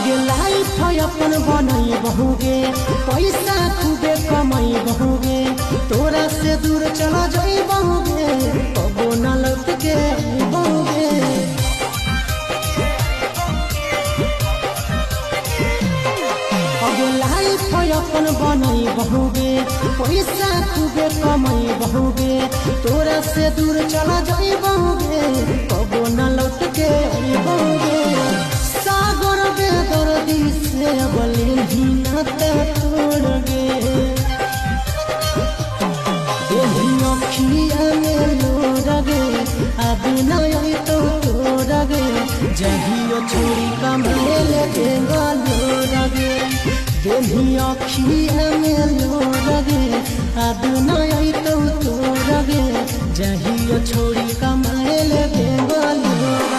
आगे लाइफ अपन बनई बहुगे, पैसा खूबे कमाई बहुगे, तोरा से दूर चला जाई बहुगे, कबो न लौट के बहुगे। आगे लाइफ अपन बनई बहुगे, पैसा खूबे कमाई बहुगे, तोरा से दूर चला जाई बहुगे, कबो न लौट के बहुगे। सागर बेदर्दी से बोले ही नाता तोड़ गे, यही अखिया में लोर गे, अब नहीं तो तोड़ गे, जहियो छोड़ी कमाए ले लोर गे, यही अखिया में लोर गे, अब नहीं तो तोड़ गे, जहियो छोड़ी कमाए ले लोर